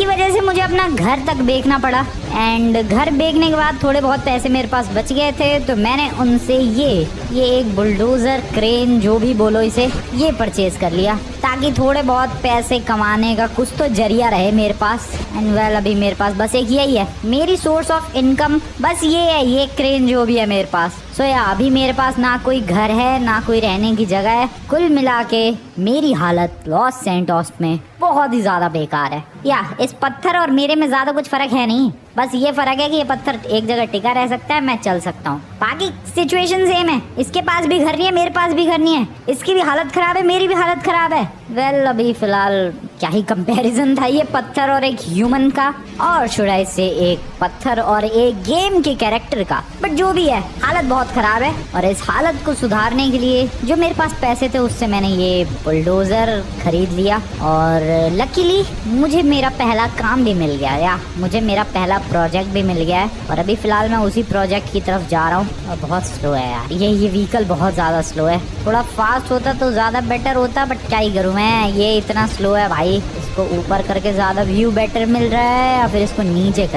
जिसकी वजह से मुझे अपना घर तक बेचना पड़ा। एंड घर बेचने के बाद थोड़े बहुत पैसे मेरे पास बच गए थे, तो मैंने उनसे ये एक बुलडोजर, क्रेन, जो भी बोलो इसे, ये परचेज कर लिया ताकि थोड़े बहुत पैसे कमाने का कुछ तो जरिया रहे मेरे पास। एंड वेल अभी मेरे पास बस एक यही है मेरी सोर्स ऑफ इनकम, बस ये है, ये क्रेन जो भी है मेरे पास। सो या अभी मेरे पास ना कोई घर है ना कोई रहने की जगह है। कुल मिला के मेरी हालत लॉस सैंटोस में बहुत ही ज्यादा बेकार है। या इस पत्थर और मेरे में ज्यादा कुछ फर्क है नहीं, बस ये फर्क है कि ये पत्थर एक जगह टिका रह सकता है, मैं चल सकता हूँ। बाकी सिचुएशन सेम है, इसके पास भी घर नहीं है, मेरे पास भी घर नहीं है, इसकी भी हालत खराब है, मेरी भी हालत खराब है। वेल अभी फिलहाल क्या ही कंपैरिजन था ये पत्थर और एक ह्यूमन का, और शुराई से एक पत्थर और एक गेम के कैरेक्टर का। बट जो भी है हालत बहुत खराब है, और इस हालत को सुधारने के लिए जो मेरे पास पैसे थे उससे मैंने ये बुलडोजर खरीद लिया। और लकीली मुझे मेरा पहला काम भी मिल गया, या मुझे मेरा पहला प्रोजेक्ट भी मिल गया है। और अभी फिलहाल मैं उसी प्रोजेक्ट की तरफ जा रहा हूँ। और बहुत स्लो है यार, ये व्हीकल बहुत ज़्यादा स्लो है। थोड़ा फास्ट होता तो ज़्यादा बेटर होता, बट क्या ही करूँ मैं, ये इतना स्लो है भाई। इसको ऊपर करके ज़्यादा व्यू बेटर मिल रहा है, या फिर इसको नीचे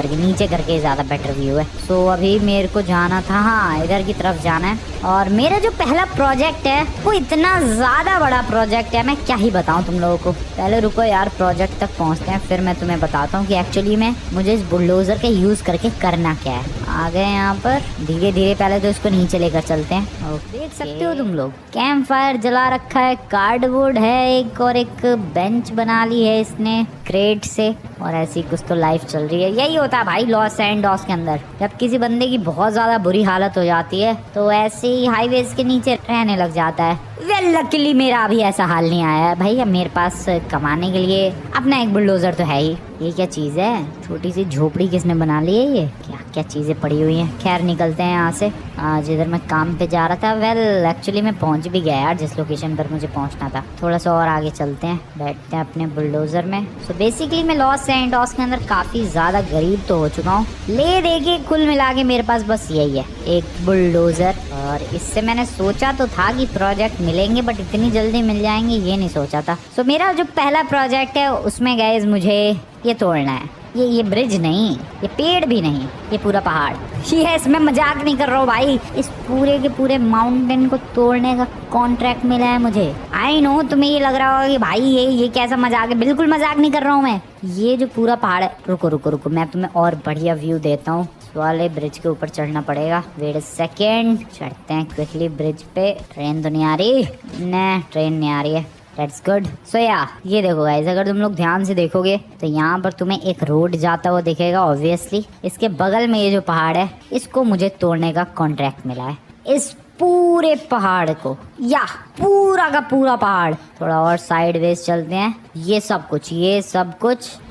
करके ज़्यादा बेटर व्यू है। सो अभी मेरे को जाना था, हाँ इधर की तरफ जाना है। और मेरा जो पहला प्रोजेक्ट है वो इतना ज़्यादा बड़ा प्रोजेक्ट है, मैं क्या ही बताऊँ तुम लोगों को। पहले रुको यार, प्रोजेक्ट तक पहुँचते हैं, फिर मैं तुम्हें बताता हूँ कि एक्चुअली में मुझे इस बुलडोजर के यूज़ करके करना क्या है। आ गए यहाँ पर, धीरे धीरे पहले तो इसको नीचे लेकर चलते हैं। देख सकते हो तुम लोग, कैंप फायर जला रखा है, कार्डबोर्ड है एक, और एक बेंच बना ली है इसने क्रेट से, और ऐसी कुछ तो लाइफ चल रही है। यही होता है भाई लॉस सैंटोस के अंदर, जब किसी बंदे की बहुत ज़्यादा बुरी हालत हो जाती है तो ऐसे ही हाईवेज के नीचे रहने लग जाता है। वेल लकीली मेरा अभी ऐसा हाल नहीं आया है भाई। अब मेरे पास कमाने के लिए अपना एक बुलडोजर तो है ही। ये क्या चीज़ है, छोटी सी झोपड़ी किसने बना ली है, ये क्या क्या चीज़ें पड़ी हुई हैं। खैर निकलते हैं यहाँ से। आज इधर मैं काम पे जा रहा था। वेल एक्चुअली मैं पहुँच भी गया यार जिस लोकेशन पर मुझे पहुँचना था। थोड़ा सा और आगे चलते हैं, बैठते हैं अपने बुलडोजर में। सो बेसिकली मैं लॉस सैंटोस के अंदर काफ़ी ज़्यादा गरीब तो हो चुका हूँ। ले दे के कुल मिला के मेरे पास बस यही है, एक बुलडोजर। और इससे मैंने सोचा तो था कि प्रोजेक्ट मिलेंगे, बट इतनी जल्दी मिल जाएंगे ये नहीं सोचा था। सो मेरा जो पहला प्रोजेक्ट है उसमें गाइस मुझे ये तोड़ना है। ये ब्रिज नहीं, ये पेड़ भी नहीं, ये पूरा पहाड़। यस, मैं मजाक नहीं कर रहा हूँ भाई, इस पूरे के पूरे माउंटेन को तोड़ने का कॉन्ट्रैक्ट मिला है मुझे। आई नो तुम्हें ये लग रहा होगा कि भाई ये कैसा मजाक है। बिल्कुल मजाक नहीं कर रहा हूँ मैं। ये जो पूरा पहाड़ है, रुको मैं तुम्हें और बढ़िया व्यू देता हूँ। वाले ब्रिज के ऊपर चढ़ना पड़ेगा। वेट अ सेकेंड, चढ़ते हैं क्विकली ब्रिज पे। ट्रेन तो नहीं आ रही, न ट्रेन नहीं आ रही है, दैट्स गुड। सो या ये देखो गाइस, अगर तुम लोग ध्यान से देखोगे तो यहाँ पर तुम्हें एक रोड जाता हुआ दिखेगा ऑब्वियसली। इसके बगल में ये जो पहाड़ है इसको मुझे तोड़ने का कॉन्ट्रैक्ट मिला है। इस पूरे पहाड़ को, या पूरा का पूरा पहाड़। थोड़ा और साइडवेज चलते हैं। ये सब कुछ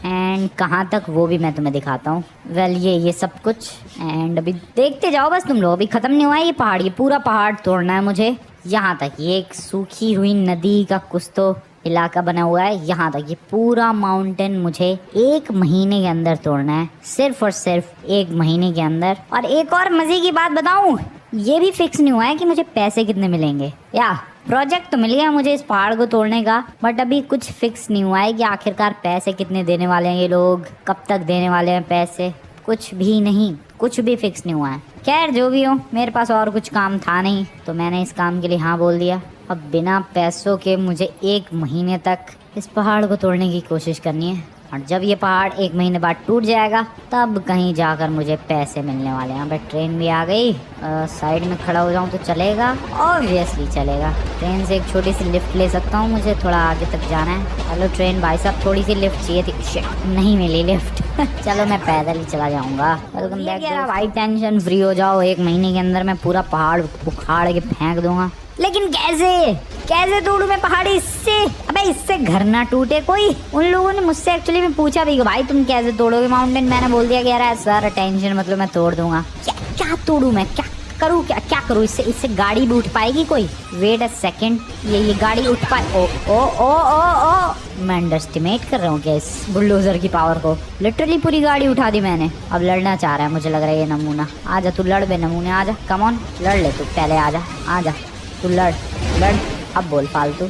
एंड कहाँ तक वो भी मैं तुम्हें दिखाता हूँ। वेल ये सब कुछ एंड अभी देखते जाओ बस तुम लोग। अभी खत्म नहीं हुआ है ये पहाड़, ये पूरा पहाड़ तोड़ना है मुझे। यहाँ तक ये एक सूखी हुई नदी का कुछ तो इलाका बना हुआ है, यहाँ तक ये पूरा माउंटेन मुझे 1 महीने के अंदर तोड़ना है, सिर्फ और सिर्फ 1 महीने के अंदर। और एक और मजे की बात बताऊं, ये भी फिक्स नहीं हुआ है कि मुझे पैसे कितने मिलेंगे। या प्रोजेक्ट तो मिल गया मुझे इस पहाड़ को तोड़ने का, बट अभी कुछ फिक्स नहीं हुआ है कि आखिरकार पैसे कितने देने वाले हैं ये लोग, कब तक देने वाले हैं पैसे, कुछ भी नहीं, कुछ भी फिक्स नहीं हुआ है। खैर जो भी हो, मेरे पास और कुछ काम था नहीं तो मैंने इस काम के लिए हाँ बोल दिया। अब बिना पैसों के मुझे 1 महीने तक इस पहाड़ को तोड़ने की कोशिश करनी है, और जब ये पहाड़ 1 महीने बाद टूट जाएगा तब कहीं जाकर मुझे पैसे मिलने वाले हैं। अब ट्रेन भी आ गई, साइड में खड़ा हो जाऊं तो चलेगा? ऑब्वियसली चलेगा। ट्रेन से एक छोटी सी लिफ्ट ले सकता हूं, मुझे थोड़ा आगे तक जाना है। हेलो ट्रेन भाई साहब, थोड़ी सी लिफ्ट चाहिए थी। शिट, नहीं मिली लिफ्ट। चलो मैं पैदल ही चला जाऊंगा। वेलकम बैक भाई, टेंशन फ्री हो जाओ। 1 महीने के अंदर मैं पूरा पहाड़ उखाड़ के फेंक दूंगा। लेकिन कैसे तोड़ू मैं पहाड़ी इससे? अबे इससे घर ना टूटे कोई। उन लोगों ने मुझसे एक्चुअली में पूछा भी कि भाई तुम कैसे तोड़ोगे माउंटेन। मैंने बोल दिया कि यार सर टेंशन मतलब मैं तोड़ दूंगा। क्या तोड़ू मैं, क्या करूँ इससे गाड़ी भी उठ पाएगी कोई? वेट अ सेकेंड, ये गाड़ी उठ पाए? ओ मैं अंडरस्टिमेट कर रहा हूँ क्या इस बुलडोजर की पावर को? लिटरली पूरी गाड़ी उठा दी मैंने। अब लड़ना चाह रहा है मुझे लग रहा है ये नमूना। आजा तू लड़ बे नमूने, आजा कम ऑन लड़ ले तू, पहले आजा तू लड़। अब बोल फालतू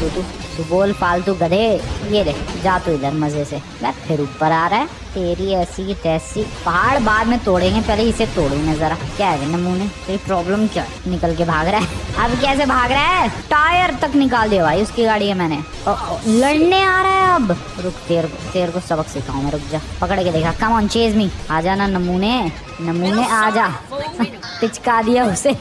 तू तू बोल फालतू गधे। ये देख जा तू इधर मजे से। मैं फिर ऊपर आ रहा है, तेरी ऐसी की तैसी। पहाड़ बाद में तोड़ेंगे, पहले इसे तोड़ूंगा जरा। क्या है नमूने, तेरी प्रॉब्लम क्या है? निकल के भाग रहा है। अब कैसे भाग रहा है? टायर तक निकाल दिया भाई उसकी गाड़ी है मैंने। लड़ने आ रहा है अब। रुक, तेरे को सबक सिखाऊं मैं, रुक जा। पकड़ के देखा, कम ऑन चेज मी। आ जाना नमूने, नमूने आ जा। पिचका दिया उसे।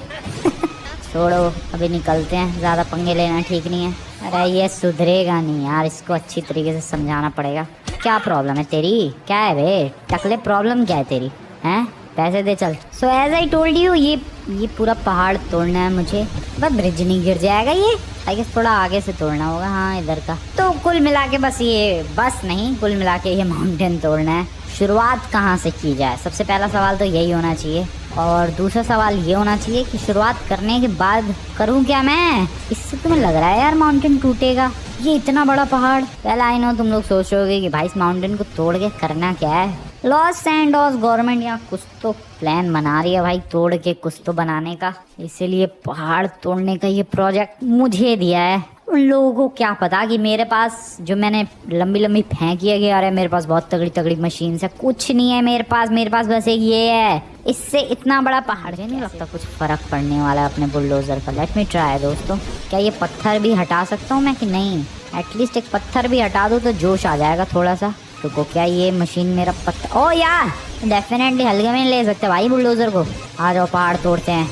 छोड़ो, अभी निकलते हैं, ज्यादा पंगे लेना ठीक नहीं है। अरे ये सुधरेगा नहीं यार, इसको अच्छी तरीके से समझाना पड़ेगा। क्या प्रॉब्लम है तेरी? क्या है बे टकले, प्रॉब्लम क्या है तेरी? हैं पैसे दे चल। So as I told you, ये पूरा पहाड़ तोड़ना है मुझे। बस ब्रिज नहीं गिर जाएगा ये, आई गेस थोड़ा आगे से तोड़ना होगा। हाँ इधर का। तो कुल मिला के बस ये, बस नहीं कुल मिला के ये माउंटेन तोड़ना है। शुरुआत कहाँ से की जाए, सबसे पहला सवाल तो यही होना चाहिए। और दूसरा सवाल ये होना चाहिए कि शुरुआत करने के बाद करूँ क्या मैं? इससे तुम्हें लग रहा है यार माउंटेन टूटेगा? ये इतना बड़ा पहाड़। पहले आई नो तुम लोग सोच रहे होगे कि भाई इस माउंटेन को तोड़ के करना क्या है। लॉस एंडोस गवर्नमेंट यहाँ कुछ तो प्लान बना रही है भाई, तोड़ के कुछ तो बनाने का। इसीलिए पहाड़ तोड़ने का ये प्रोजेक्ट मुझे दिया है। उन लोगों को क्या पता कि मेरे पास जो मैंने लंबी लंबी फेंकी है, अरे मेरे पास बहुत तगड़ी तगड़ी मशीन है। कुछ नहीं है मेरे पास बस एक ये है। इससे इतना बड़ा पहाड़ मुझे नहीं लगता कुछ फर्क पड़ने वाला है अपने बुलडोजर का। लेट मी ट्राई दोस्तों। क्या ये पत्थर भी हटा सकता हूँ मैं कि नहीं? एटलीस्ट एक पत्थर भी हटा दो तो जोश आ जाएगा थोड़ा सा। रुको, क्या ये मशीन मेरा पत्थर, ओ यार डेफिनेटली हल्के में ले सकते भाई बुलडोजर को। आ जाओ पहाड़ तोड़ते हैं।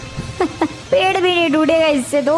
पेड़ भी नहीं टूटेगा इससे तो।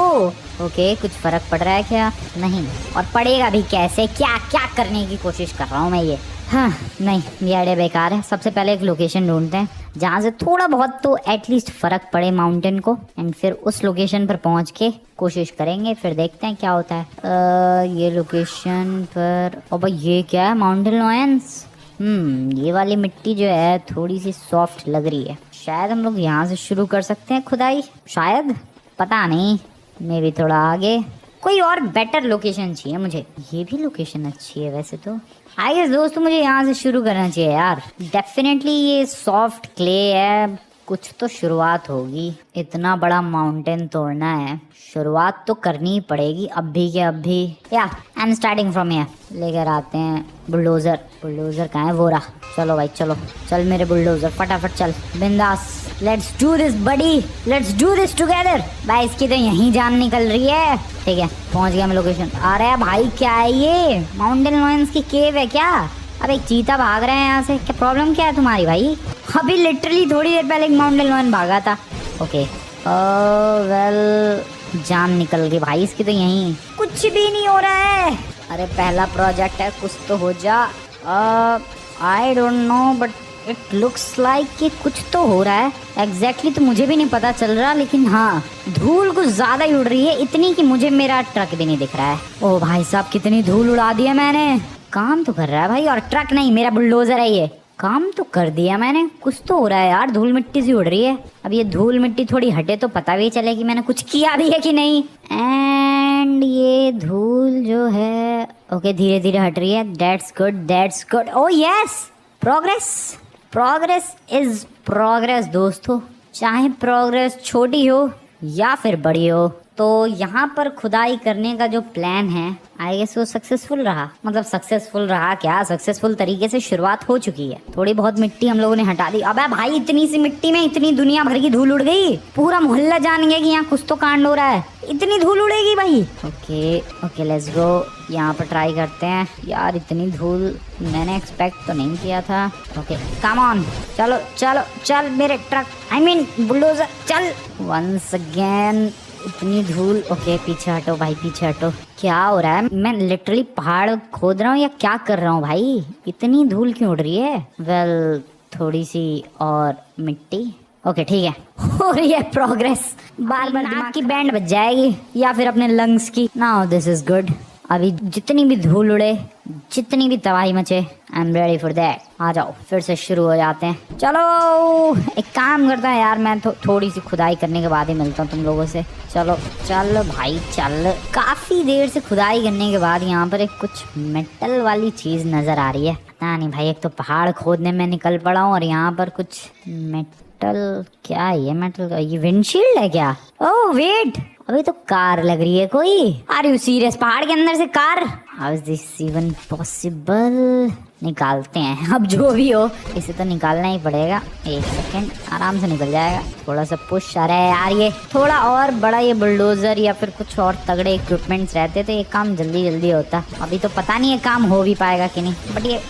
ओके, कुछ फर्क पड़ रहा है क्या? नहीं, और पड़ेगा भी कैसे? क्या क्या करने की कोशिश कर रहा हूँ मैं ये? हाँ नहीं, ये आइडिया बेकार है। सबसे पहले एक लोकेशन ढूंढते हैं जहाँ से थोड़ा बहुत तो एटलीस्ट फर्क पड़े माउंटेन को, एंड फिर उस लोकेशन पर पहुँच के कोशिश करेंगे, फिर देखते हैं क्या होता है। ये लोकेशन पर, ओ भाई ये क्या है? Mountain lions. ये वाली मिट्टी जो है थोड़ी सी सॉफ्ट लग रही है। शायद हम लोग यहाँ से शुरू कर सकते हैं खुदाई, शायद, पता नहीं। मे भी थोड़ा आगे कोई और बेटर लोकेशन चाहिए मुझे। ये भी लोकेशन अच्छी है वैसे तो। आई गेस दोस्तों मुझे यहाँ से शुरू करना चाहिए यार। डेफिनेटली ये सॉफ्ट क्ले है, कुछ तो शुरुआत होगी। इतना बड़ा माउंटेन तोड़ना है, शुरुआत तो करनी ही पड़ेगी अभी के अभी। या I am starting from here. लेकर आते हैं बुलडोजर। बुलडोजर कहाँ है? वो रहा। चलो भाई चलो, चल मेरे बुलडोजर फटाफट चल, बिंदास। Let's do this buddy, let's do this together. भाई इसकी तो यहीं जान निकल रही है। ठीक है, पहुंच गया मैं लोकेशन। अरे भाई क्या है ये? माउंटेन लॉयंस की केव है क्या? अब एक चीता भाग रहे हैं यहाँ से। क्या प्रॉब्लम क्या है तुम्हारी भाई? अभी लिटरली थोड़ी देर पहले एक माउंटेन लॉयन भागा था। ओके वेल, जान निकल गई भाई इसकी तो यहीं। कुछ भी नहीं हो रहा है। अरे पहला प्रोजेक्ट है, कुछ तो हो जा। आई don't no but it looks like कि कुछ तो हो रहा है। एग्जैक्टली तो मुझे भी नहीं पता चल रहा, लेकिन हाँ धूल कुछ ज्यादा ही उड़ रही है, इतनी कि मुझे मेरा ट्रक भी नहीं दिख रहा है। ओ भाई साहब कितनी धूल उड़ा दी है मैंने। काम तो कर रहा है भाई, और ट्रक नहीं मेरा बुलडोजर है ये। काम तो कर दिया मैंने, कुछ तो हो रहा है यार। धूल मिट्टी सी उड़ रही है। अब ये धूल मिट्टी थोड़ी हटे तो पता भी चले कि मैंने कुछ किया भी है कि नहीं। एंड ये धूल जो है ओके धीरे धीरे हट रही है। That's good, that's good. O yes, progress, progress is progress दोस्तों। चाहे प्रोग्रेस छोटी हो या फिर बड़ी हो, तो यहाँ पर खुदाई करने का जो प्लान है आई गेस वो सक्सेसफुल रहा। मतलब सक्सेसफुल रहा क्या, सक्सेसफुल तरीके से शुरुआत हो चुकी है। थोड़ी बहुत मिट्टी हम लोगों ने हटा दी। अबे भाई इतनी सी मिट्टी में इतनी दुनिया भर की धूल उड़ गई। पूरा मोहल्ला जान गया कि यहाँ कुछ तो कांड हो रहा है। इतनी धूल उड़ेगी भाई। ओके ओके लेट्स गो, यहाँ पर ट्राई करते हैं। यार इतनी धूल मैंने एक्सपेक्ट तो नहीं किया था। ओके कम ऑन, चलो चलो चल मेरे ट्रक, आई मीन बुलडोजर चल। वंस अगेन इतनी धूल। ओके पीछे हटो भाई, पीछे हटो। क्या हो रहा है? मैं लिटरली पहाड़ खोद रहा हूँ या क्या कर रहा हूँ भाई? इतनी धूल क्यों उड़ रही है? वेल थोड़ी सी और मिट्टी। ओके ठीक है, हो रही है प्रोग्रेस। बार बार दिमाग की बैंड बज जाएगी या फिर अपने लंग्स की। Now this is good. अभी जितनी भी धूल उड़े, जितनी भी तबाही मचे, I am ready for that. आ जाओ फिर से शुरू हो जाते हैं। चलो एक काम करता है यार, मैं थोड़ी सी खुदाई करने के बाद ही मिलता हूँ तुम लोगों से। चलो चल भाई चल। काफी देर से खुदाई करने के बाद यहाँ पर एक कुछ मेटल वाली चीज नजर आ रही है। ना नहीं भाई, एक तो पहाड़ खोदने में निकल पड़ा हूँ और यहाँ पर कुछ मेटल। क्या है ये मेटल का? ये विंडशील्ड है क्या? ओह वेट, अभी तो कार लग रही है कोई। Are you serious? पहाड़ के अंदर से car? How is this even possible? निकालते हैं अब, जो भी हो इसे तो निकालना ही पड़ेगा। एक सेकेंड, आराम से निकल जाएगा। थोड़ा सा पुश। अरे यार, ये थोड़ा और बड़ा ये बुलडोजर या फिर कुछ और तगड़े इक्विपमेंट्स रहते तो ये काम जल्दी जल्दी होता। अभी तो पता नहीं ये काम हो भी पाएगा कि नहीं, बट ये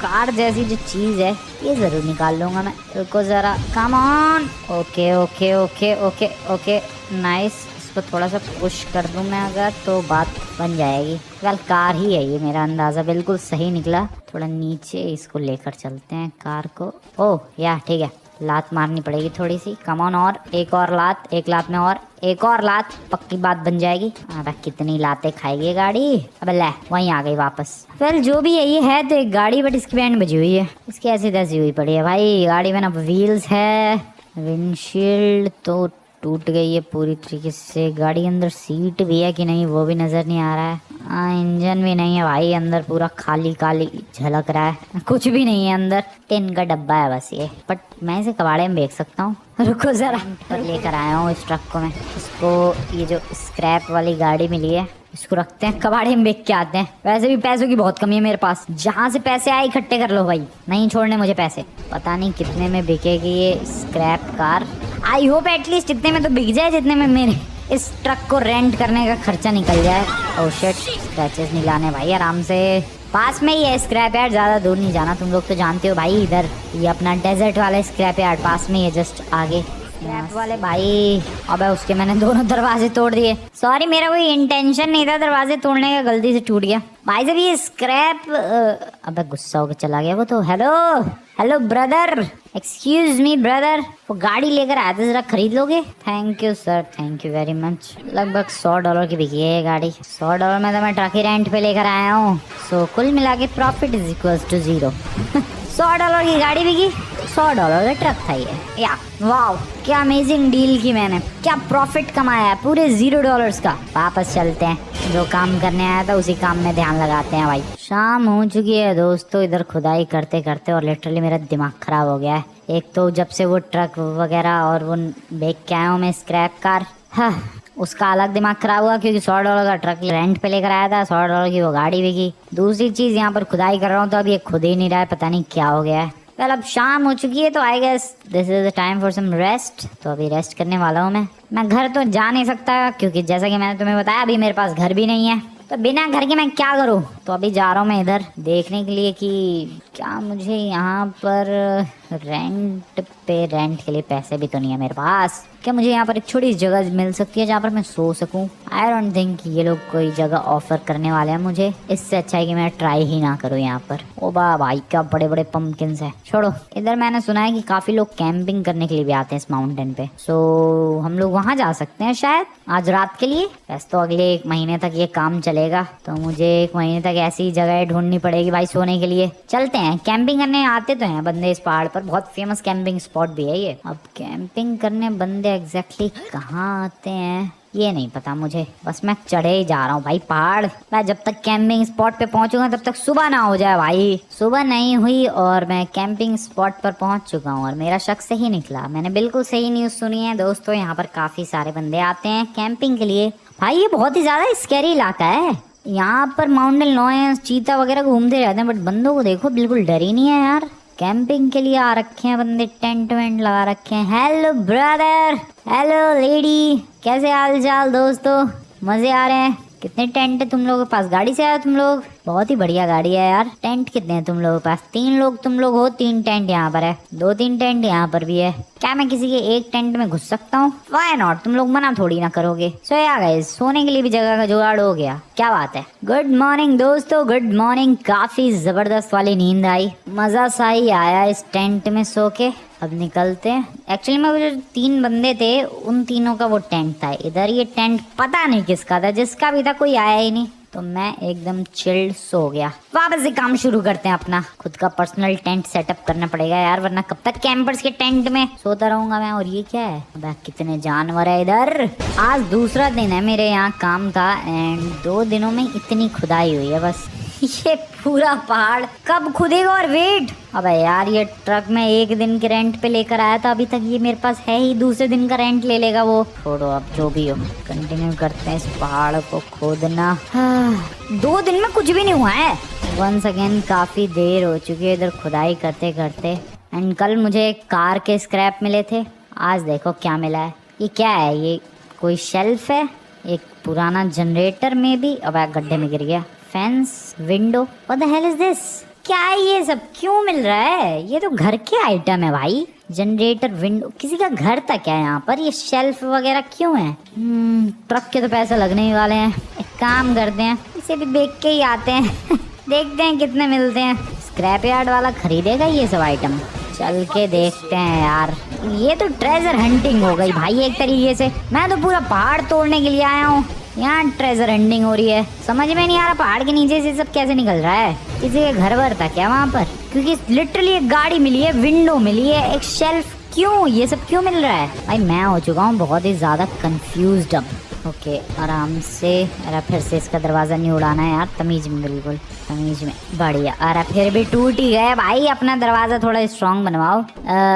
कार जैसी जो चीज है ये जरूर निकाल लूंगा मैं। रुको जरा, come on. Okay okay okay okay okay, nice. इसको थोड़ा सा पुश कर दूं मैं अगर, तो बात बन जाएगी। वेल, कार ही है ये, मेरा अंदाजा बिल्कुल सही निकला। थोड़ा नीचे इसको लेकर चलते हैं कार को। ओह या ठीक है, लात मारनी पड़ेगी थोड़ी सी। कम ऑन, और एक और लात, एक लात में और एक और लात, पक्की बात बन जाएगी। अबे कितनी लातें खाएगी गाड़ी। अबे ले, वहीं आ गई वापस। वेल जो भी है, ये है तो एक गाड़ी, बट इसकी बैंड बजी हुई है। इसकी ऐसी तैसी हुई पड़ी है भाई। गाड़ी में ना व्हील्स है, विंडशील्ड तो टूट गई है पूरी तरीके से। गाड़ी अंदर सीट भी है कि नहीं वो भी नजर नहीं आ रहा है। इंजन भी नहीं है भाई, अंदर पूरा खाली खाली झलक रहा है, कुछ भी नहीं है अंदर। टिन का डब्बा है बस ये, बट मैं इसे कबाड़े में बेच सकता हूँ। रुको जरा, पर लेकर आया हूँ इस ट्रक को मैं। इसको, ये जो स्क्रैप वाली गाड़ी मिली है, इसको रखते हैं कबाड़े में, बेच के आते हैं। वैसे भी पैसों की बहुत कमी है मेरे पास, जहाँ से पैसे आए इकट्ठे कर लो भाई, नहीं छोड़ने मुझे पैसे। पता नहीं कितने में बिकेगी ये scrap car. I hope at least इतने में तो बिक जाए जितने में मेरे इस ट्रक को रेंट करने का खर्चा निकल जाए। ओह शिट, स्क्रैचेस नहीं लाने भाई, आराम से। पास में ही है स्क्रैप यार्ड, ज्यादा दूर नहीं जाना। तुम लोग तो जानते हो भाई, इधर ये अपना डेजर्ट वाला स्क्रैप यार्ड पास में ही है, जस्ट आगे। स्क्रैप वाले भाई, अबे उसके मैंने दोनों दरवाजे तोड़ दिए। सॉरी, मेरा कोई इंटेंशन नहीं था दरवाजे तोड़ने का, गलती से टूट गया भाई। जब ये स्क्रैप, अबे गुस्सा होकर चला गया वो तो। Hello hello brother, excuse me brother, वो गाड़ी लेकर आया था, जरा खरीद लोगे? Thank you sir, thank you very much. लगभग $100 की बिकी है ये गाड़ी। $100 में तो मैं ट्रक ही रेंट पे लेकर आया हूँ। सो कुल मिला के प्रॉफिट इज इक्वल्स टू 0। $100 की गाड़ी बिकी, $100 का ट्रक था ये। या वाह, क्या अमेजिंग डील की मैंने, क्या प्रॉफिट कमाया है पूरे $0 का। वापस चलते हैं, जो काम करने आया था उसी काम में ध्यान लगाते हैं भाई। शाम हो चुकी है दोस्तों, इधर खुदाई करते करते, और लिटरली मेरा दिमाग खराब हो गया है। एक तो जब से वो ट्रक वगैरह और वो बेच के आया हूँ मैं स्क्रैप कार, हाँ उसका अलग दिमाग खराब हुआ क्योंकि $100 का ट्रक रेंट पे लेकर आया था, $100 की वो गाड़ी बिकी। दूसरी चीज, यहाँ पर खुदाई कर रहा हूँ तो अब ये खुद ही नहीं रहा है, पता नहीं क्या हो गया है। वेल अब शाम हो चुकी है तो I guess this is the time for some rest. तो अभी रेस्ट करने वाला हूँ मैं घर तो जा नहीं सकता क्योंकि जैसा कि मैंने तुम्हें बताया अभी मेरे पास घर भी नहीं है, तो बिना घर के मैं क्या करूँ। तो अभी जा रहा हूँ मैं इधर देखने के लिए कि क्या मुझे यहाँ पर रेंट के लिए पैसे भी तो नहीं है मेरे पास। क्या मुझे यहाँ पर एक छोटी जगह मिल सकती है जहाँ पर मैं सो सकूँ? आई डोंट थिंक ये लोग कोई जगह ऑफर करने वाले हैं मुझे। इससे अच्छा है कि मैं ट्राई ही ना करूँ यहाँ पर। ओ भाई क्या बड़े बड़े पम्पकिन्स है। छोड़ो, इधर मैंने सुना है कि काफी लोग कैंपिंग करने के लिए भी आते हैं इस माउंटेन पे। सो हम लोग वहाँ जा सकते हैं शायद आज रात के लिए। वैसे तो अगले 1 महीने तक ये काम चलेगा, तो मुझे 1 महीने तक ऐसी जगह ढूंढनी पड़ेगी भाई सोने के लिए। चलते हैं, कैंपिंग करने आते तो हैं बंदे इस पहाड़ पर, बहुत फेमस कैंपिंग स्पॉट भी है ये। अब कैंपिंग करने बंदे एग्जैक्टली कहाँ आते हैं ये नहीं पता मुझे, बस मैं चढ़े ही जा रहा हूँ भाई पहाड़। मैं जब तक कैंपिंग स्पॉट पे पहुंचूंगा तब तक सुबह ना हो जाए भाई। सुबह नहीं हुई और मैं कैंपिंग स्पॉट पर पहुंच चुका हूँ और मेरा शक सही निकला। मैंने बिल्कुल सही न्यूज़ सुनी है दोस्तों, यहाँ पर काफी सारे बंदे आते हैं कैंपिंग के लिए। भाई ये बहुत ही ज्यादा स्कैरी इलाका है, यहाँ पर माउंटेन लॉयंस चीता वगैरह घूमते रहते हैं, बट बंदों को देखो बिल्कुल डर ही नहीं है यार। कैंपिंग के लिए आ रखे हैं बंदे, टेंट वेंट लगा रखे हैं। हेलो ब्रदर, हेलो लेडी, कैसे हाल चाल दोस्तों? मजे आ रहे हैं? कितने टेंट है तुम लोगों के पास? गाड़ी से आए हो तुम लोग? बहुत ही बढ़िया गाड़ी है यार। टेंट कितने हैं तुम लोगों के पास? 3 लोग तुम लोग हो, 3 टेंट यहाँ पर है, 2-3 टेंट यहाँ पर भी है। क्या मैं किसी के एक टेंट में घुस सकता हूँ? व्हाई नॉट, तुम लोग मना थोड़ी ना करोगे। सो या गाइस, सोने के लिए भी जगह का जुगाड़ हो गया, क्या बात है। गुड मॉर्निंग दोस्तों, गुड मॉर्निंग। काफी जबरदस्त वाली नींद आई, मजा सा ही आया इस टेंट में सो के। अब निकलते हैं। एक्चुअली में वो जो 3 बंदे थे उन तीनों का वो टेंट था। इधर ये टेंट पता नहीं किसका था, जिसका भी था कोई आया ही नहीं, तो मैं एकदम चिल्ड सो गया। वापस से काम शुरू करते हैं अपना। खुद का पर्सनल टेंट सेटअप करना पड़ेगा यार, वरना कब तक कैंपर्स के टेंट में सोता रहूंगा मैं। और ये क्या है? अब कितने जानवर है इधर। आज दूसरा दिन है मेरे यहाँ काम का एंड 2 दिनों में इतनी खुदाई हुई है बस। ये पूरा पहाड़ कब खुदेगा और वेट। अबे यार ये ट्रक में एक दिन के रेंट पे लेकर आया था, अभी तक ये मेरे पास है ही, दूसरे दिन का रेंट ले लेगा वो। छोड़ो अब जो भी हो, कंटिन्यू करते हैं इस पहाड़ को खोदना। 2 दिन में कुछ भी नहीं हुआ है। वंस अगेन काफी देर हो चुकी है इधर खुदाई करते करते। एंड कल मुझे एक कार के स्क्रैप मिले थे, आज देखो क्या मिला है। ये क्या है? ये कोई शेल्फ है, एक पुराना जनरेटर में भी। अब गड्ढे में गिर गया। Fence, window, what the hell is this? क्या है ये सब? क्यों मिल रहा है? ये तो घर के आइटम है भाई। जनरेटर, विंडो, किसी का घर तक है यहाँ पर। ये शेल्फ वगैरह क्यों है? ट्रक के तो पैसे लगने ही वाले हैं। एक काम करते हैं, इसे भी बेच के ही आते हैं देखते हैं कितने मिलते हैं। स्क्रैप यार्ड वाला खरीदेगा ये सब आइटम? चल के देखते हैं यार। ये तो ट्रेजर हंटिंग हो गई भाई एक तरीके से। मैं तो पूरा पहाड़ तोड़ने के लिए आया हूँ, यहाँ ट्रेजर हंटिंग हो रही है। समझ में नहीं आ रहा पहाड़ के नीचे से सब कैसे निकल रहा है। किसी के घर वर था क्या वहाँ पर? क्योंकि लिटरली एक गाड़ी मिली है, विंडो मिली है, एक शेल्फ। क्यों ये सब क्यों मिल रहा है भाई? मैं हो चुका हूँ बहुत ही ज्यादा कंफ्यूज्ड अब। ओके आराम से। अरे फिर से इसका दरवाजा नहीं उड़ाना है यार, तमीज में, बिल्कुल तमीज में। बढ़िया। अरे फिर भी टूट ही गए भाई, अपना दरवाजा थोड़ा स्ट्रॉन्ग बनवाओ।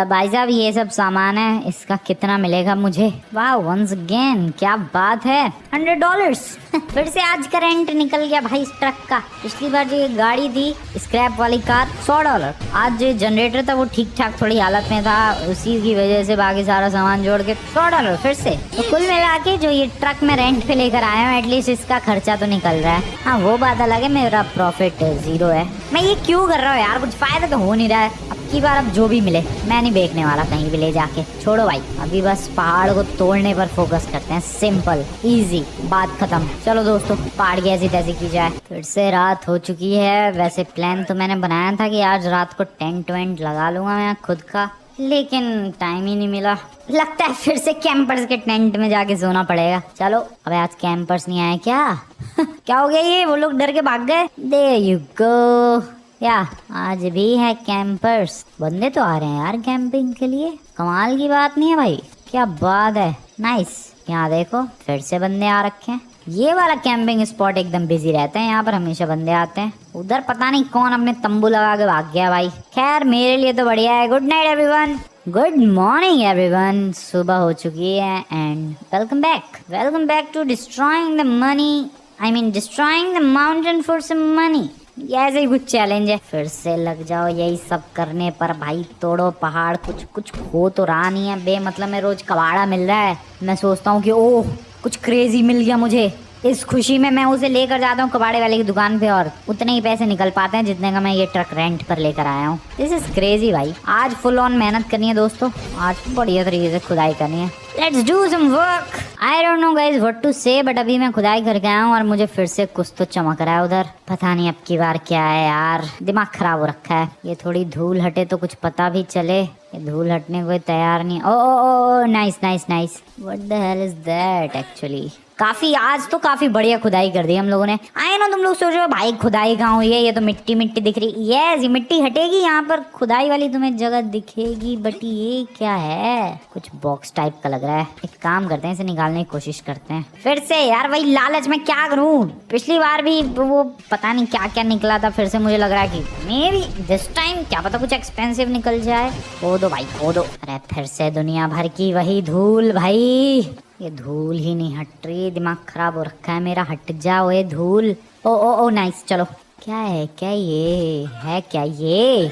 भाई साहब ये सब सामान है, इसका कितना मिलेगा मुझे? वाह वंस अगेन क्या बात है, $100 फिर से आज का रेंट निकल गया भाई इस ट्रक का। पिछली बार जो ये गाड़ी थी स्क्रैप वाली कार, $100। आज जो जनरेटर था वो ठीक ठाक थोड़ी हालत में था, उसी की वजह से बाकी सारा सामान जोड़ के $100 फिर से। तो कुल मिला के जो ये ट्रक में रेंट पे लेकर आया हूँ, एटलीस्ट इसका खर्चा तो निकल रहा है। हाँ वो बात अलग है, मेरा प्रॉफिट 0 है। मैं ये क्यों कर रहा हूँ यार, कुछ फायदा तो हो नहीं रहा है। अब की बार अब जो भी मिले मैं नहीं बेचने वाला कहीं भी ले जाके। छोड़ो भाई, अभी बस पहाड़ को तोड़ने पर फोकस करते हैं। सिंपल इजी, बात खत्म। चलो दोस्तों पहाड़ की ऐसी तैसी की जाए। फिर से रात हो चुकी है। वैसे प्लान तो मैंने बनाया था कि आज रात को टेंट वेंट लगा लूंगा मैं खुद का, लेकिन टाइम ही नहीं मिला। लगता है फिर से कैंपर्स के टेंट में जाके सोना पड़ेगा। चलो अबे आज कैंपर्स नहीं आए क्या? क्या हो गया ये? वो लोग डर के भाग गए। There you go. या आज भी है कैंपर्स, बंदे तो आ रहे हैं यार कैंपिंग के लिए। कमाल की बात नहीं है भाई, क्या बात है। नाइस। यहाँ देखो फिर से बंदे आ रखे हैं। ये वाला कैंपिंग स्पॉट एकदम बिजी रहता है, यहाँ पर हमेशा बंदे आते हैं। उधर पता नहीं कौन अपने तंबू लगा के भाग गया भाई। खैर मेरे लिए तो बढ़िया है। Good night everyone, good morning everyone. सुबह हो चुकी है and welcome back to destroying the money, I mean destroying the mountain for some money. ये ऐसे ही कुछ चैलेंज है। फिर से लग जाओ यही सब करने पर भाई। तोड़ो पहाड़, कुछ हो तो रहा नहीं है। बेमतलब में रोज कबाड़ा मिल रहा है। मैं सोचता हूँ कि ओह कुछ क्रेजी मिल गया मुझे, इस खुशी में मैं उसे लेकर जाता हूँ कबाड़े वाले की दुकान पे, और उतने ही पैसे निकल पाते हैं जितने का मैं ये ट्रक रेंट पर लेकर आया हूँ। दिस इज क्रेजी भाई। आज फुल ऑन मेहनत करनी है दोस्तों, आज बढ़िया तरीके से खुदाई करनी है। Let's do some work. I don't know guys what to say, but अभी मैं खुदाई करके आया हूँ और मुझे फिर से कुछ तो चमक रहा है उधर। पता नहीं अब की बार क्या है यार, दिमाग खराब हो रखा है। ये थोड़ी धूल हटे तो कुछ पता भी चले। ये धूल हटने को तैयार नहीं। Oh nice nice nice. What the hell is that actually? काफी आज तो काफी बढ़िया खुदाई कर दी हम लोगों ने। आए ना तुम लोग सोच रहे हो भाई खुदाई कहाँ हुई है, ये तो मिट्टी मिट्टी दिख रही। यस ये मिट्टी हटेगी, यहाँ पर खुदाई वाली तुम्हें जगह दिखेगी। बट ये क्या है? कुछ बॉक्स टाइप का लग रहा है। एक काम करते हैं, इसे निकालने की कोशिश करते हैं। फिर से यार वही लालच में क्या करूँ। पिछली बार भी वो पता नहीं क्या क्या निकला था। फिर से मुझे लग रहा है कि मे बी दिस टाइम क्या पता कुछ एक्सपेंसिव निकल जाए। खोदो भाई खोदो। अरे फिर से दुनिया भर की वही धूल भाई। ये धूल ही नहीं हट रही, दिमाग खराब हो रखा है मेरा। हट जाओ ये धूल। ओ नाइस। चलो क्या है, क्या ये है, क्या ये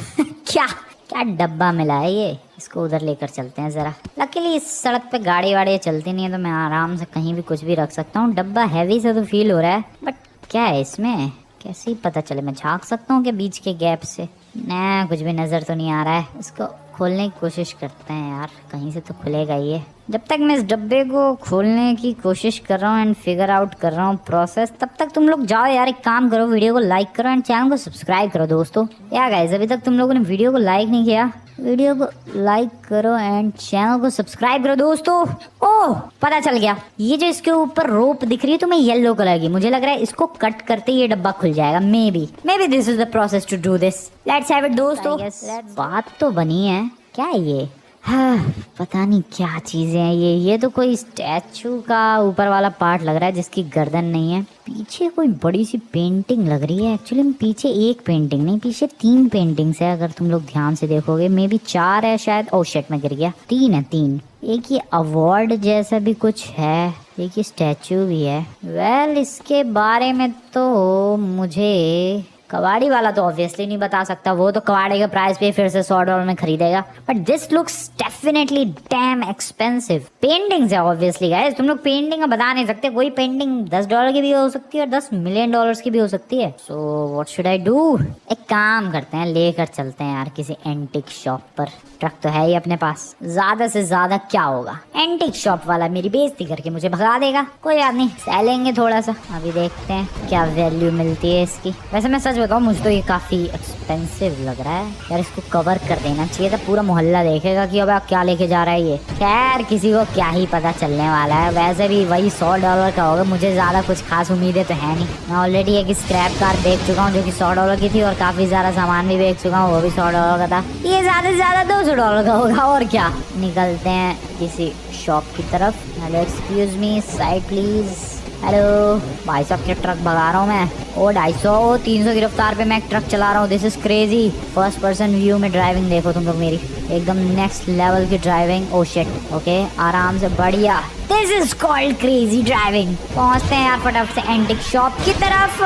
क्या क्या डब्बा मिला है ये? इसको उधर लेकर चलते हैं जरा। लकीली इस सड़क पे गाड़ी वाड़ी चलती नहीं है, तो मैं आराम से कहीं भी कुछ भी रख सकता हूँ। डब्बा हैवी से तो फील हो रहा है, बट क्या है इसमें? कैसे ही पता चले? मैं झांक सकता हूँ क्या बीच के गैप से? ना कुछ भी नजर तो नहीं आ रहा है। इसको खोलने की कोशिश करते हैं यार, कहीं से तो खुलेगा ये। जब तक मैं इस डब्बे को खोलने की कोशिश कर रहा हूँ एंड फिगर आउट कर रहा हूँ प्रोसेस, तब तक तुम लोग जाओ यार, एक काम करो, वीडियो को लाइक करो एंड चैनल को सब्सक्राइब करो दोस्तों। या गाइस अभी तक तुम लोगों ने वीडियो को लाइक नहीं किया, वीडियो को लाइक करो एंड चैनल को सब्सक्राइब करो दोस्तों। ओह पता चल गया, ये जो इसके ऊपर रोप दिख रही है तुम्हें येलो कलर की, मुझे लग रहा है इसको कट करते ये डब्बा खुल जाएगा। Maybe this is the process to do this. Let's have it दोस्तों। बात तो बनी है। क्या है ये? हाँ, पता नहीं क्या चीजें हैं ये तो कोई स्टैचू का ऊपर वाला पार्ट लग रहा है जिसकी गर्दन नहीं है। पीछे कोई बड़ी सी पेंटिंग लग रही है। एक्चुअली पीछे एक पेंटिंग नहीं, पीछे 3 पेंटिंग्स है अगर तुम लोग ध्यान से देखोगे। मे बी 4 है शायद। ओ शिट, मैं गिर गया। 3 है, 3। एक ये अवार्ड जैसा भी कुछ है, एक ये स्टैचू भी है। वेल, इसके बारे में तो मुझे कबाड़ी वाला तो ऑब्वियसली नहीं बता सकता, वो तो कबाड़ी के प्राइस पे फिर से $100 में खरीदेगा। But this looks definitely dam expensive. Paintings है ऑब्वियसली गाइस, तुम लोग पेंटिंग का बता नहीं सकते। कोई पेंटिंग $10 की भी हो सकती है और $10 मिलियन की भी हो सकती है। So what should I do? एक काम करते हैं, लेकर चलते हैं यार किसी एंटिक शॉप पर। ट्रक तो है ही अपने पास, ज्यादा से ज्यादा क्या होगा, एंटिक शॉप वाला मेरी बेइज्जती करके मुझे भगा देगा। कोई बात नहीं, सह लेंगे थोड़ा सा। अभी देखते हैं क्या वैल्यू मिलती है इसकी। वैसे मैं सच बताऊं, मुझे तो ये काफी एक्सपेंसिव लग रहा है यार। इसको कवर कर देना चाहिए था, पूरा मोहल्ला देखेगा कि अब क्या लेके जा रहा है ये। खैर, किसी को क्या ही पता चलने वाला है। वैसे भी वही $100 का होगा, मुझे ज्यादा कुछ खास उम्मीदें तो है नहीं। मैं ऑलरेडी एक स्क्रैप कार बेच चुका हूँ जो कि $100 की थी, और काफी सारा सामान भी बेच चुका हूँ, वो भी $100 का था। ये ज्यादा से ज्यादा $200 का होगा और क्या। निकलते हैं किसी शॉप की तरफ। Hello, excuse me, side please. Hello भाई साहब, क्या ट्रक भगा रहा हूँ मैं। ओ 250, 300 की रफ्तार पे मैं एक ट्रक चला रहा हूँ। This is crazy. First person view में ड्राइविंग देखो तुम लोग मेरी, एकदम नेक्स्ट लेवल की ड्राइविंग। ओ शिट, ओके, आराम से, बढ़िया। This is called crazy driving. पहुंचते हैं यार फटाफट से एंटिक शॉप की तरफ।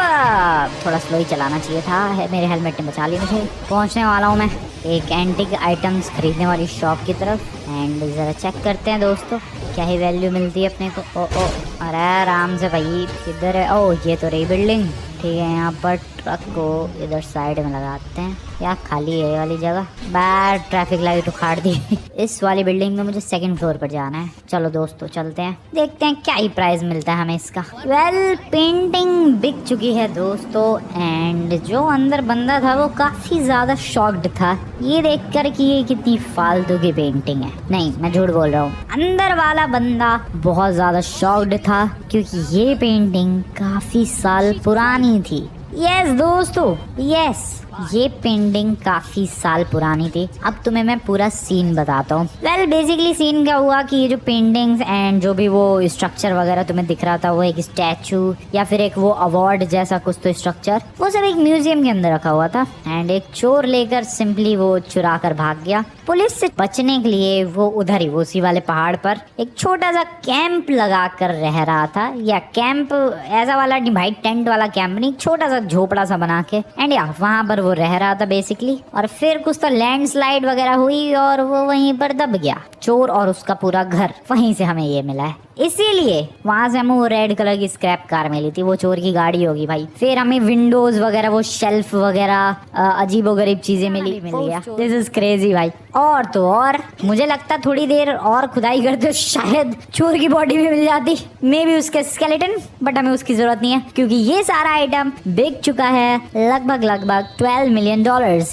थोड़ा स्लो ही चलाना चाहिए था, मेरे हेलमेट ने बचा लिया मुझे। पहुंचने वाला हूँ मैं एक एंटिक आइटम्स खरीदने वाली शॉप की तरफ। एंड ज़रा चेक करते हैं दोस्तों क्या ही वैल्यू मिलती है अपने को। ओ अरे आराम से भाई, किधर है? ओ ये तो रही बिल्डिंग। ठीक है, यहाँ पर ट्रक को इधर साइड में लगाते हैं। या खाली है ये वाली जगह? बैड ट्रैफिक लाइट उखाड़ दी। इस वाली बिल्डिंग में मुझे 2nd फ्लोर पर जाना है। चलो दोस्तों चलते हैं, देखते हैं क्या ही प्राइस मिलता है हमें इसका। वेल, पेंटिंग बिक चुकी है दोस्तों, एंड जो अंदर बंदा था वो काफी ज्यादा शॉक्ड था ये देखकर कि ये कितनी फालतू की पेंटिंग है। नहीं, मैं झूठ बोल रहा हूँ, अंदर वाला बंदा बहुत ज्यादा शॉक्ड था क्योंकि ये पेंटिंग काफी साल पुरानी थी। यस दोस्तों, यस, ये पेंटिंग काफी साल पुरानी थी। अब तुम्हें मैं पूरा सीन बताता हूँ। वेल, बेसिकली सीन क्या हुआ कि ये जो पेंटिंग्स एंड जो भी वो स्ट्रक्चर वगैरह तुम्हें दिख रहा था, वो एक स्टैचू या फिर एक वो अवार्ड जैसा कुछ तो स्ट्रक्चर, वो सब एक म्यूजियम के अंदर रखा हुआ था। एंड एक चोर लेकर सिंपली वो चुरा कर भाग गया। पुलिस से बचने के लिए वो उधर ही, उसी वाले पहाड़ पर एक छोटा सा कैंप लगा कर रह रहा था। या कैंप ऐसा वाला नहीं भाई, टेंट वाला कैंप नहीं, छोटा सा झोपड़ा सा बना के। एंड या वहां पर वो रह रहा था बेसिकली। और फिर कुछ तो लैंडस्लाइड वगैरह हुई और वो वहीं पर दब गया। चोर और उसका पूरा घर, वहीं से हमें ये मिला है। इसीलिए वहां से हमें वो रेड कलर की स्क्रैप कार मिली थी, वो चोर की गाड़ी होगी भाई। फिर हमें विंडोज वगैरह, वो शेल्फ वगैरह, अजीबोगरीब चीजें मिल गया। दिस इज क्रेजी भाई। और तो और मुझे लगता थोड़ी देर और खुदाई करते शायद चोर की बॉडी भी मिल जाती, मे बी उसके स्केलेटन, बट हमें उसकी जरूरत नहीं है क्योंकि ये सारा आइटम बिक चुका है लगभग $12 मिलियन,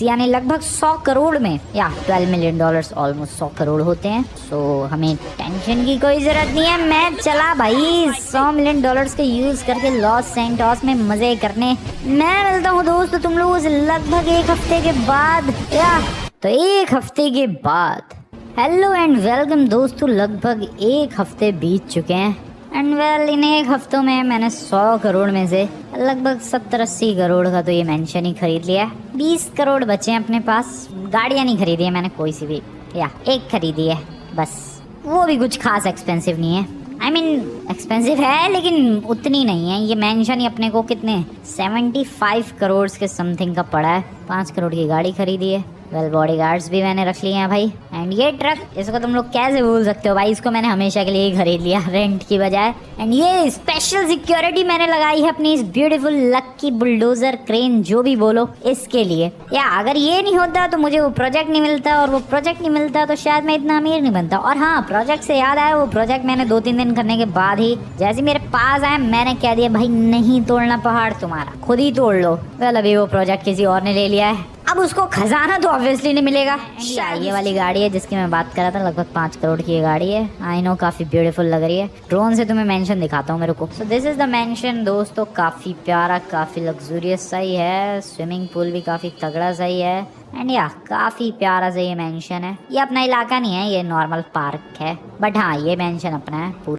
यानी लगभग 100 करोड़ में। या $12 मिलियन ऑलमोस्ट 100 करोड़ होते हैं। सो हमें टेंशन की कोई जरूरत नहीं है। मैं चला भाई $100 मिलियन के यूज करके लॉस सैंटोस में मजे करने। मैं मिलता हूँ दोस्तों तुम लोगों से लगभग 1 हफ्ते के बाद, या तो 1 हफ्ते के बाद। हेलो एंड वेलकम दोस्तों, लगभग 1 हफ्ते बीत चुके हैं। एंड वेल, इन 1 हफ्तों में मैंने 100 करोड़ में से लगभग 70-80 करोड़ का तो ये मेंशन ही खरीद लिया है। 20 करोड़ बचे हैं अपने पास। गाड़ियाँ नहीं खरीदी है मैंने कोई सी भी, या एक खरीदी है बस, वो भी कुछ खास एक्सपेंसिव नहीं है। I mean, एक्सपेंसिव है लेकिन उतनी नहीं है। ये मेंशन ही अपने को कितने 75 करोड़ के समथिंग का पड़ा है। 5 करोड़ की गाड़ी खरीदी है। वेल, बॉडीगार्ड्स भी मैंने रख लिए हैं भाई। एंड ये ट्रक, इसको तुम लोग कैसे भूल सकते हो भाई, इसको मैंने हमेशा के लिए ही खरीद लिया रेंट की बजाय। एंड ये स्पेशल सिक्योरिटी मैंने लगाई है अपनी इस ब्यूटीफुल लक्की बुलडोजर क्रेन, जो भी बोलो, इसके लिए। या अगर ये नहीं होता तो मुझे वो प्रोजेक्ट नहीं मिलता, और वो प्रोजेक्ट नहीं मिलता तो शायद मैं इतना अमीर नहीं बनता। और हाँ, प्रोजेक्ट से याद आया, वो प्रोजेक्ट मैंने 2-3 दिन करने के बाद ही जैसे मेरे पास आया, मैंने कह दिया भाई नहीं तोड़ना पहाड़ तुम्हारा, खुद ही तोड़ लो। वेल, अभी वो प्रोजेक्ट किसी और ने ले लिया है। अब उसको खजाना तो ऑब्वियसली नहीं मिलेगा। ये वाली गाड़ी है जिसकी मैं बात कर रहा था, लगभग 5 करोड़ की ये गाड़ी है। आई नो काफी ब्यूटीफुल लग रही है। ड्रोन से तुम्हें मेंशन दिखाता हूँ मेरे को। So this is the mention दोस्तों, काफी प्यारा, काफी लग्जूरियस सा ही है। स्विमिंग पूल भी काफी तगड़ा सा ही है। एंड या काफी प्यारा सा ये मेंशन है। ये अपना इलाका नहीं है, ये नॉर्मल पार्क है, बट हाँ ये मेंशन अपना है।